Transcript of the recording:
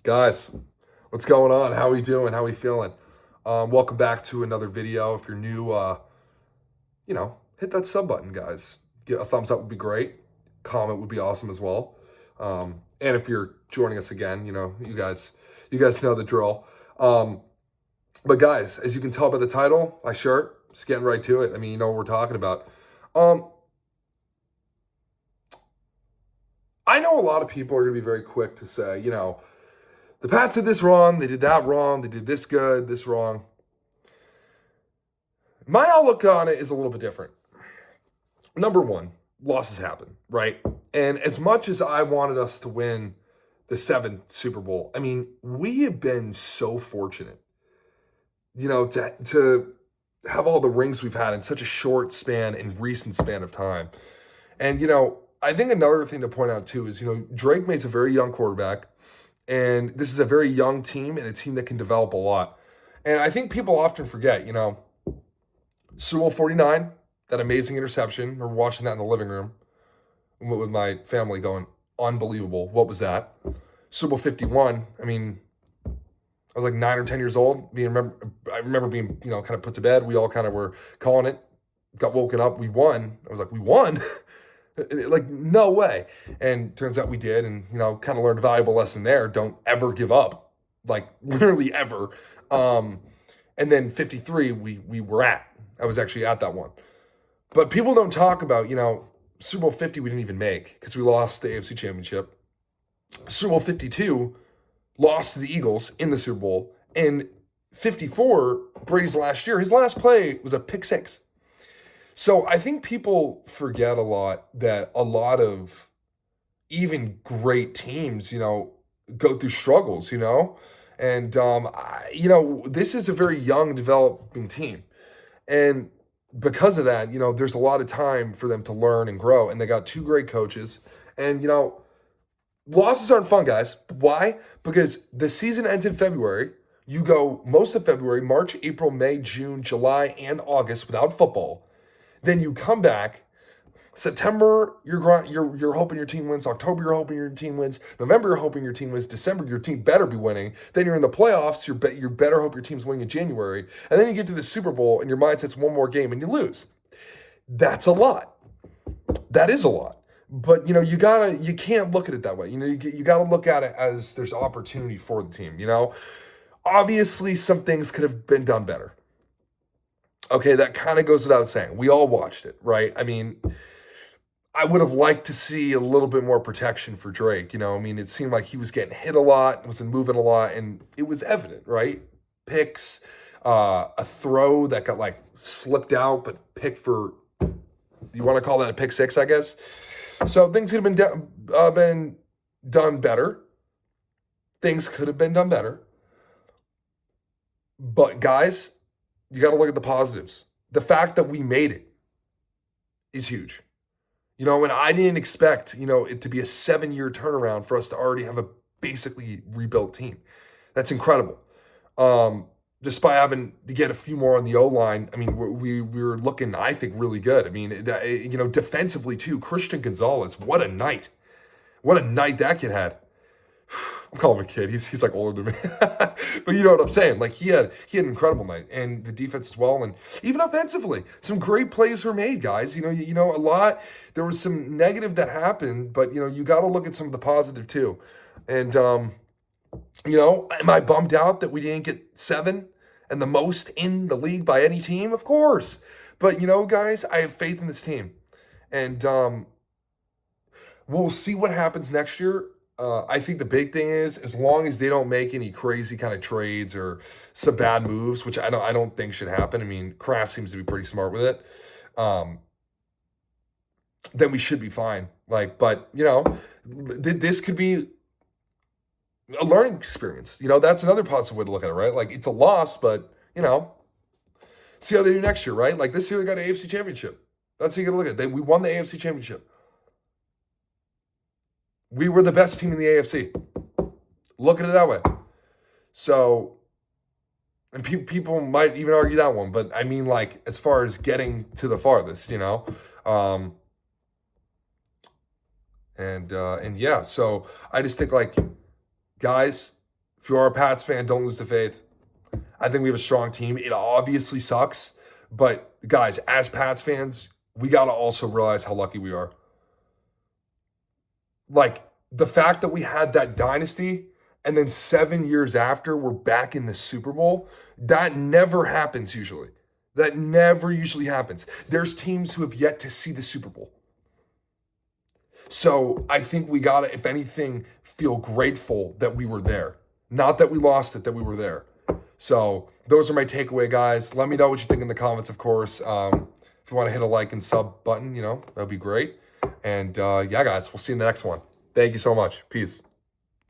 Guys, what's going on? How we doing? How we feeling? Welcome back to another video. If you're new, hit that sub button, guys. Get a thumbs up would be great. Comment would be awesome as well. And if you're joining us again, you guys know the drill. But guys, as you can tell by the title, my shirt, just getting right to it. I mean, you know what we're talking about. I know a lot of people are going to be very quick to say, the Pats did this wrong, they did that wrong, they did this good, this wrong. My outlook on it is a little bit different. Number one, losses happen, right? And as much as I wanted us to win the seventh Super Bowl, I mean, we have been so fortunate, to have all the rings we've had in such a short span and recent span of time. And, I think another thing to point out too is, Drake May's a very young quarterback. And this is a very young team and a team that can develop a lot. And I think people often forget, Super Bowl 49, that amazing interception. We're watching that in the living room with my family going, unbelievable. What was that? Super Bowl 51, I mean, I was like 9 or 10 years old. I remember being, kind of put to bed. We all kind of were calling it, got woken up. We won. I was like, we won? Like, no way. And turns out we did, and kind of learned a valuable lesson there. Don't ever give up, like literally ever. And then 53 we were at. I was actually at that one. But people don't talk about, Super Bowl 50 we didn't even make because we lost the AFC Championship. Super Bowl 52 lost to the Eagles in the Super Bowl. And 54, Brady's last year, his last play was a pick six. So I think people forget a lot that a lot of even great teams, go through struggles, and, this is a very young developing team. And because of that, there's a lot of time for them to learn and grow. And they got two great coaches. And, losses aren't fun, guys. Why? Because the season ends in February. You go most of February, March, April, May, June, July, and August without football. Then you come back, September, you're hoping your team wins. October, you're hoping your team wins. November, you're hoping your team wins. December, your team better be winning. Then you're in the playoffs. You better hope your team's winning in January. And then you get to the Super Bowl, and your mindset's one more game, and you lose. That's a lot. That is a lot. But you can't look at it that way. You gotta look at it as there's opportunity for the team. Obviously some things could have been done better. Okay, that kind of goes without saying. We all watched it, right? I mean, I would have liked to see a little bit more protection for Drake. It seemed like he was getting hit a lot, wasn't moving a lot, and it was evident, right? Picks, a throw that got like slipped out, but picked for, you want to call that a pick six, I guess? So things could have been done better. Things could have been done better. But guys, you got to look at the positives. The fact that we made it is huge. And I didn't expect, it to be a 7-year turnaround for us to already have a basically rebuilt team. That's incredible. Despite having to get a few more on the O-line, I mean, we were looking, I think, really good. I mean, defensively too, Christian Gonzalez, what a night. What a night that kid had. I'm calling him a kid. He's like older than me. But you know what I'm saying? Like he had an incredible night, and the defense as well, and even offensively, some great plays were made, guys. A lot. There was some negative that happened, but you got to look at some of the positive too. And am I bummed out that we didn't get 7 and the most in the league by any team? Of course. But guys, I have faith in this team, and we'll see what happens next year. I think the big thing is, as long as they don't make any crazy kind of trades or some bad moves, which I don't think should happen. I mean, Kraft seems to be pretty smart with it. Then we should be fine. But this could be a learning experience. That's another positive way to look at it, right? Like it's a loss, but see how they do next year, right? Like this year they got an AFC Championship. That's how you got to look at it. We won the AFC Championship. We were the best team in the AFC. Look at it that way. So, and people might even argue that one, but I mean, like, as far as getting to the farthest, and yeah, so I just think, like, guys, If you are a Pats fan, don't lose the faith. I think we have a strong team. It obviously sucks, but guys, as Pats fans, we got to also realize how lucky we are. Like, the fact that we had that dynasty and then 7 years after we're back in the Super Bowl, that never happens usually. That never usually happens. There's teams who have yet to see the Super Bowl. So I think we got to, if anything, feel grateful that we were there. Not that we lost it, that we were there. So those are my takeaway, guys. Let me know what you think in the comments, of course. If you want to hit a like and sub button, that'd be great. And yeah, guys, we'll see you in the next one. Thank you so much. Peace.